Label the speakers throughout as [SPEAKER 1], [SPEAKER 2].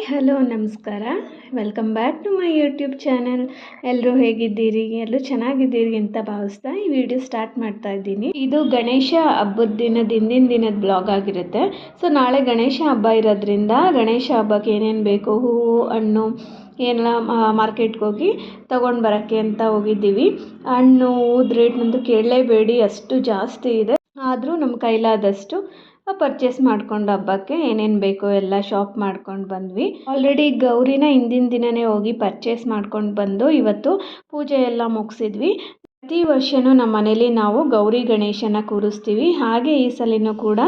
[SPEAKER 1] Hello ನಮಸ್ಕಾರ. Welcome back to my YouTube channel. ಎಲ್ಲರೂ ಹೇಗಿದ್ದೀರಿ? ಎಲ್ಲರೂ ಚೆನ್ನಾಗಿದ್ದೀರಿ ಅಂತ ಭಾವಿಸ್ತಾ ಈ ವಿಡಿಯೋ ಸ್ಟಾರ್ಟ್ ಮಾಡ್ತಾ ಇದ್ದೀನಿ. ಇದು ಗಣೇಶ ಹಬ್ಬದ ಹಿಂದಿನ ದಿನದ ಬ್ಲಾಗ್ ಆಗಿರುತ್ತೆ. ಸೊ ನಾಳೆ ಗಣೇಶ ಹಬ್ಬ ಇರೋದ್ರಿಂದ ಗಣೇಶ ಹಬ್ಬಕ್ಕೆ ಏನೇನು ಬೇಕು, ಹೂವು, ಹಣ್ಣು ಎಲ್ಲ ಮಾರ್ಕೆಟ್ಗೆ ಹೋಗಿ ತೊಗೊಂಡು ಬರೋಕ್ಕೆ ಅಂತ ಹೋಗಿದ್ದೀವಿ. ಹಣ್ಣು ಹೂದು ರೇಟ್ನಂತೂ ಕೇಳಲೇಬೇಡಿ, ಅಷ್ಟು ಜಾಸ್ತಿ ಇದೆ. ಆದರೂ ನಮ್ಮ ಕೈಲಾದಷ್ಟು ಪರ್ಚೇಸ್ ಮಾಡ್ಕೊಂಡು ಹಬ್ಬಕ್ಕೆ ಏನೇನು ಬೇಕೋ ಎಲ್ಲ ಶಾಪ್ ಮಾಡ್ಕೊಂಡು ಬಂದ್ವಿ. ಆಲ್ರೆಡಿ ಗೌರಿನ ಹಿಂದಿನ ದಿನವೇ ಹೋಗಿ ಪರ್ಚೇಸ್ ಮಾಡ್ಕೊಂಡು ಬಂದು ಇವತ್ತು ಪೂಜೆ ಎಲ್ಲ ಮುಗಿಸಿದ್ವಿ. ಪ್ರತಿ ವರ್ಷವೂ ನಮ್ಮ ಮನೇಲಿ ನಾವು ಗೌರಿ ಗಣೇಶನ ಕೂರಿಸ್ತೀವಿ. ಹಾಗೆ ಈ ಸಲಿನೂ ಕೂಡ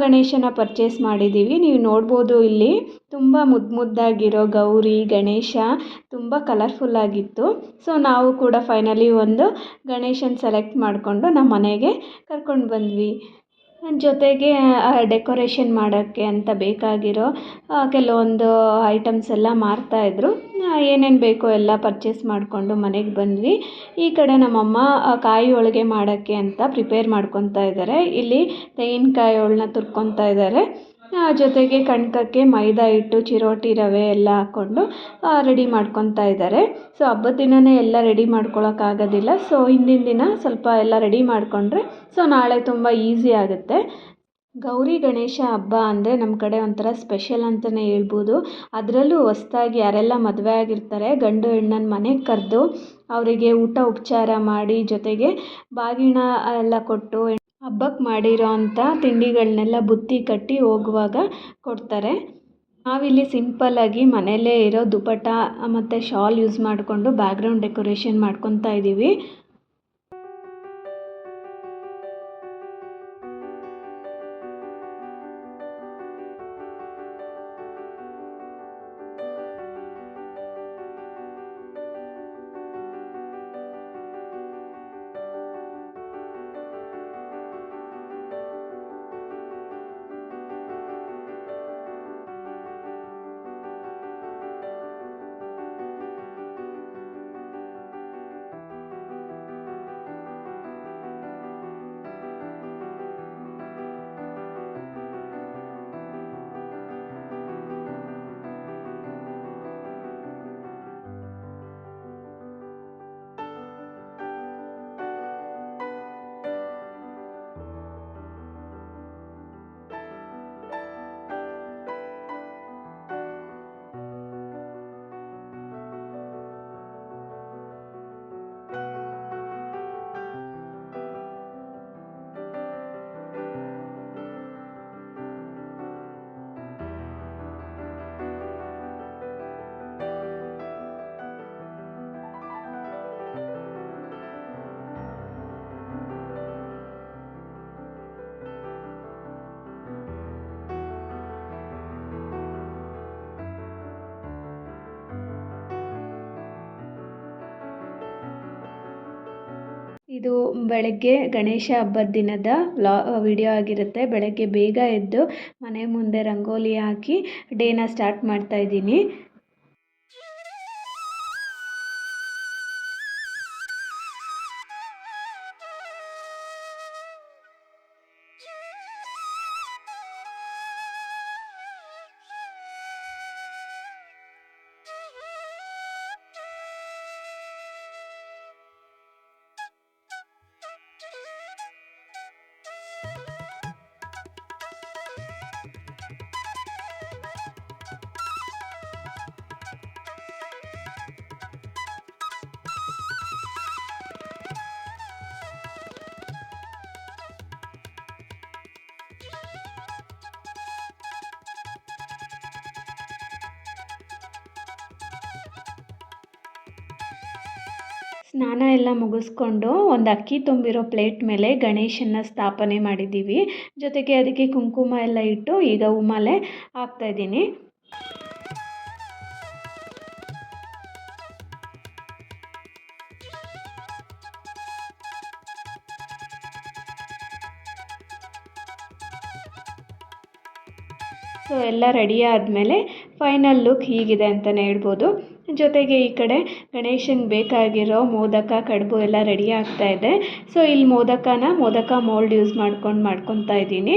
[SPEAKER 1] ಗಣೇಶನ ಪರ್ಚೇಸ್ ಮಾಡಿದ್ದೀವಿ. ನೀವು ನೋಡ್ಬೋದು, ಇಲ್ಲಿ ತುಂಬ ಮುದ್ದಾಗಿರೋ ಗೌರಿ ಗಣೇಶ ತುಂಬ ಕಲರ್ಫುಲ್ಲಾಗಿತ್ತು. ಸೊ ನಾವು ಕೂಡ ಫೈನಲಿ ಒಂದು ಗಣೇಶನ ಸೆಲೆಕ್ಟ್ ಮಾಡಿಕೊಂಡು ನಮ್ಮ ಮನೆಗೆ ಕರ್ಕೊಂಡು ಬಂದ್ವಿ. ಜೊತೆಗೆ ಡೆಕೋರೇಷನ್ ಮಾಡೋಕ್ಕೆ ಅಂತ ಬೇಕಾಗಿರೋ ಕೆಲವೊಂದು ಐಟಮ್ಸ್ ಎಲ್ಲ ಮಾರ್ತಾಯಿದ್ರು. ಏನೇನು ಬೇಕೋ ಎಲ್ಲ ಪರ್ಚೇಸ್ ಮಾಡಿಕೊಂಡು ಮನೆಗೆ ಬಂದ್ವಿ. ಈ ಕಡೆ ನಮ್ಮಮ್ಮ ಕಾಯಿ ಹೋಳಿಗೆ ಮಾಡೋಕ್ಕೆ ಅಂತ ಪ್ರಿಪೇರ್ ಮಾಡ್ಕೊತಾ ಇದ್ದಾರೆ. ಇಲ್ಲಿ ತೆಂಗಿನಕಾಯಿ ಹೋಳನ್ನ ತುರ್ಕೊತಾ ಇದ್ದಾರೆ. ಜೊತೆಗೆ ಕಣ್ಕಕ್ಕೆ ಮೈದಾ ಹಿಟ್ಟು, ಚಿರೋಟಿ ರವೆ ಎಲ್ಲ ಹಾಕ್ಕೊಂಡು ರೆಡಿ ಮಾಡ್ಕೊತಾ ಇದ್ದಾರೆ. ಸೊ ಹಬ್ಬದ ದಿನವೇ ಎಲ್ಲ ರೆಡಿ ಮಾಡ್ಕೊಳಕ್ಕಾಗೋದಿಲ್ಲ. ಸೊ ಹಿಂದಿನ ದಿನ ಸ್ವಲ್ಪ ಎಲ್ಲ ರೆಡಿ ಮಾಡಿಕೊಂಡ್ರೆ ಸೊ ನಾಳೆ ತುಂಬ ಈಸಿ ಆಗುತ್ತೆ. ಗೌರಿ ಗಣೇಶ ಹಬ್ಬ ಅಂದರೆ ನಮ್ಮ ಕಡೆ ಒಂಥರ ಸ್ಪೆಷಲ್ ಅಂತಲೇ ಹೇಳ್ಬೋದು. ಅದರಲ್ಲೂ ಹೊಸ್ದಾಗಿ ಯಾರೆಲ್ಲ ಮದುವೆ ಆಗಿರ್ತಾರೆ, ಗಂಡು ಹೆಣ್ಣನ್ನು ಮನೆಗೆ ಕರೆದು ಅವರಿಗೆ ಊಟ ಉಪಚಾರ ಮಾಡಿ, ಜೊತೆಗೆ ಬಾಗಿನ ಎಲ್ಲ ಕೊಟ್ಟು ಹಬ್ಬಕ್ಕೆ ಮಾಡಿರೋ ಅಂಥ ತಿಂಡಿಗಳನ್ನೆಲ್ಲ ಬುತ್ತಿ ಕಟ್ಟಿ ಹೋಗುವಾಗ ಕೊಡ್ತಾರೆ. ನಾವಿಲ್ಲಿ ಸಿಂಪಲ್ಲಾಗಿ ಮನೆಯಲ್ಲೇ ಇರೋ ದುಪಟ ಮತ್ತು ಶಾಲ್ ಯೂಸ್ ಮಾಡಿಕೊಂಡು ಬ್ಯಾಕ್ಗ್ರೌಂಡ್ ಡೆಕೋರೇಷನ್ ಮಾಡ್ಕೊತಾ ಇದ್ದೀವಿ. ಇದು ಬೆಳಗ್ಗೆ ಗಣೇಶ ಹಬ್ಬದ ದಿನದ ವಿಡಿಯೋ ಆಗಿರುತ್ತೆ. ಬೆಳಗ್ಗೆ ಬೇಗ ಎದ್ದು ಮನೆ ಮುಂದೆ ರಂಗೋಲಿ ಹಾಕಿ ಡೇನ ಸ್ಟಾರ್ಟ್ ಮಾಡ್ತಾ ಇದ್ದೀನಿ. ಸ್ನಾನ ಎಲ್ಲ ಮುಗಿಸ್ಕೊಂಡು ಒಂದು ಅಕ್ಕಿ ತುಂಬಿರೋ ಪ್ಲೇಟ್ ಮೇಲೆ ಗಣೇಶನ ಸ್ಥಾಪನೆ ಮಾಡಿದ್ದೀವಿ. ಜೊತೆಗೆ ಅದಕ್ಕೆ ಕುಂಕುಮ ಎಲ್ಲ ಇಟ್ಟು ಈಗ ಉಮಾಲೆ ಹಾಕ್ತಾಯಿದ್ದೀನಿ. ಸೊ ಎಲ್ಲ ರೆಡಿ ಆದಮೇಲೆ ಫೈನಲ್ ಲುಕ್ ಹೀಗಿದೆ ಅಂತಲೇ ಹೇಳ್ಬೋದು. ಜೊತೆಗೆ ಈ ಕಡೆ ಗಣೇಶನಿಗೆ ಬೇಕಾಗಿರೋ ಮೋದಕ, ಕಡುಬು ಎಲ್ಲ ರೆಡಿ ಆಗ್ತಾ ಇದೆ. ಸೊ ಇಲ್ಲಿ ಮೋದಕ ಮೋಲ್ಡ್ ಯೂಸ್ ಮಾಡ್ಕೊತಾ ಇದ್ದೀನಿ.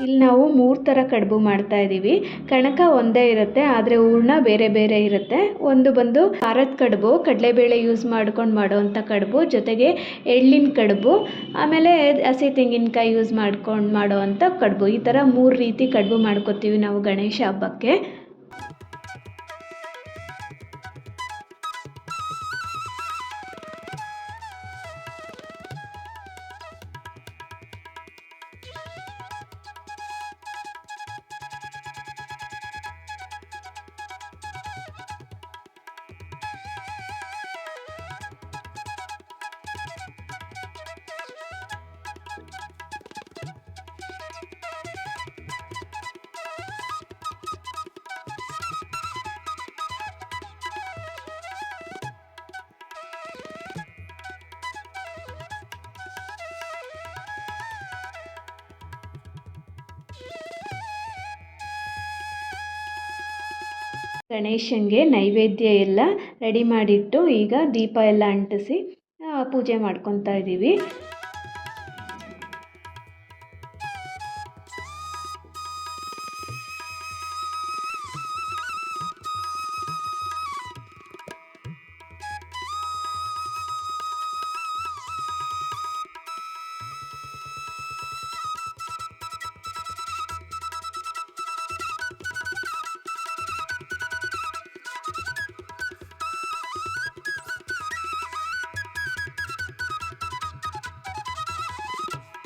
[SPEAKER 1] ಇಲ್ಲಿ ನಾವು 3 ಥರ ಕಡುಬು ಮಾಡ್ತಾ ಇದ್ದೀವಿ. ಕಣಕ ಒಂದೇ ಇರುತ್ತೆ, ಆದರೆ ಹೂರ್ಣ ಬೇರೆ ಬೇರೆ ಇರುತ್ತೆ. ಒಂದು ಬಂದು ಖಾರದ ಕಡುಬು, ಕಡಲೆಬೇಳೆ ಯೂಸ್ ಮಾಡ್ಕೊಂಡು ಮಾಡೋವಂಥ ಕಡುಬು, ಜೊತೆಗೆ ಎಳ್ಳಿನ ಕಡುಬು, ಆಮೇಲೆ ಹಸಿ ತೆಂಗಿನಕಾಯಿ ಯೂಸ್ ಮಾಡ್ಕೊಂಡು ಮಾಡೋವಂಥ ಕಡುಬು. ಈ ಥರ 3 ರೀತಿ ಕಡುಬು ಮಾಡ್ಕೊತೀವಿ ನಾವು ಗಣೇಶ ಹಬ್ಬಕ್ಕೆ. ಗಣೇಶನಿಗೆ ನೈವೇದ್ಯ ಎಲ್ಲ ರೆಡಿ ಮಾಡಿಟ್ಟು ಈಗ ದೀಪ ಎಲ್ಲ ಅಂಟಿಸಿ ಪೂಜೆ ಮಾಡ್ಕೊತಾ ಇದ್ದೀವಿ.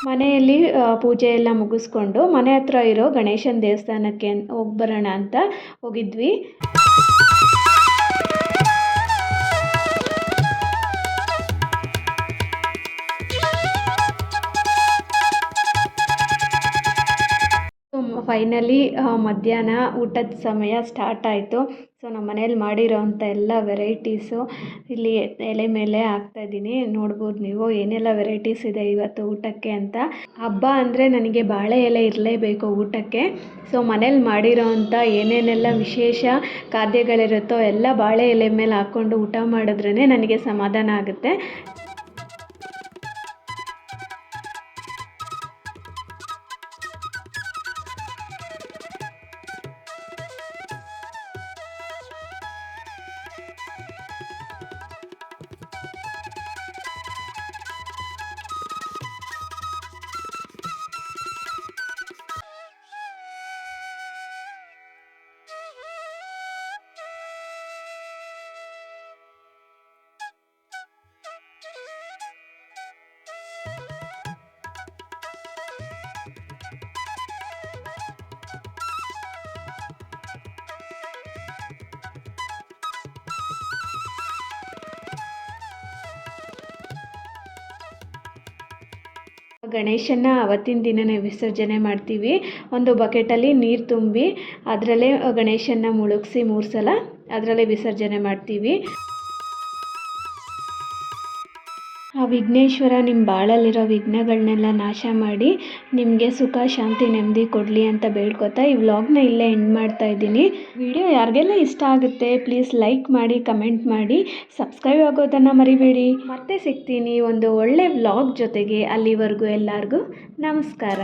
[SPEAKER 1] ಮನೆಯಲ್ಲಿ ಪೂಜೆ ಎಲ್ಲ ಮುಗಿಸ್ಕೊಂಡು ಮನೆ ಹತ್ರ ಇರೋ ಗಣೇಶನ ದೇವಸ್ಥಾನಕ್ಕೆ ಹೋಗಿ ಬರೋಣ ಅಂತ ಹೋಗಿದ್ವಿ. ಫೈನಲಿ ಮಧ್ಯಾಹ್ನ ಊಟದ ಸಮಯ ಸ್ಟಾರ್ಟ್ ಆಯಿತು. ಸೊ ನಮ್ಮ ಮನೇಲಿ ಮಾಡಿರೋವಂಥ ಎಲ್ಲ ವೆರೈಟೀಸು ಇಲ್ಲಿ ಎಲೆ ಮೇಲೆ ಹಾಕ್ತಾಯಿದ್ದೀನಿ. ನೋಡ್ಬೋದು ನೀವು ಏನೆಲ್ಲ ವೆರೈಟೀಸ್ ಇದೆ ಇವತ್ತು ಊಟಕ್ಕೆ ಅಂತ. ಹಬ್ಬ ಅಂದರೆ ನನಗೆ ಬಾಳೆ ಎಲೆ ಇರಲೇಬೇಕು ಊಟಕ್ಕೆ. ಸೊ ಮನೇಲಿ ಮಾಡಿರೋವಂಥ ಏನೇನೆಲ್ಲ ವಿಶೇಷ ಖಾದ್ಯಗಳಿರುತ್ತೋ ಎಲ್ಲ ಬಾಳೆ ಎಲೆ ಮೇಲೆ ಹಾಕ್ಕೊಂಡು ಊಟ ಮಾಡಿದ್ರೇ ನನಗೆ ಸಮಾಧಾನ ಆಗುತ್ತೆ. ಗಣೇಶನ ಅವತ್ತಿನ ದಿನವೇ ವಿಸರ್ಜನೆ ಮಾಡ್ತೀವಿ. ಒಂದು ಬಕೆಟಲ್ಲಿ ನೀರು ತುಂಬಿ ಅದರಲ್ಲೇ ಗಣೇಶನ ಮುಳುಗಿಸಿ 3 ಸಲ ಅದರಲ್ಲೇ ವಿಸರ್ಜನೆ ಮಾಡ್ತೀವಿ. ಆ ವಿಘ್ನೇಶ್ವರ ನಿಮ್ಮ ಬಾಳಲ್ಲಿರೋ ವಿಘ್ನಗಳನ್ನೆಲ್ಲ ನಾಶ ಮಾಡಿ ನಿಮಗೆ ಸುಖ ಶಾಂತಿ ನೆಮ್ಮದಿ ಕೊಡಲಿ ಅಂತ ಬೇಡ್ಕೊತಾ ಈ ವ್ಲಾಗ್ನ ಇಲ್ಲೇ ಎಂಡ್ ಮಾಡ್ತಾ ಇದ್ದೀನಿ. ವಿಡಿಯೋ ಯಾರಿಗೆಲ್ಲ ಇಷ್ಟ ಆಗುತ್ತೆ ಪ್ಲೀಸ್ ಲೈಕ್ ಮಾಡಿ, ಕಮೆಂಟ್ ಮಾಡಿ, ಸಬ್ಸ್ಕ್ರೈಬ್ ಆಗೋದನ್ನು ಮರಿಬೇಡಿ. ಮತ್ತೆ ಸಿಗ್ತೀನಿ ಒಂದು ಒಳ್ಳೆ ವ್ಲಾಗ್ ಜೊತೆಗೆ. ಅಲ್ಲಿವರೆಗೂ ಎಲ್ಲರಿಗೂ ನಮಸ್ಕಾರ.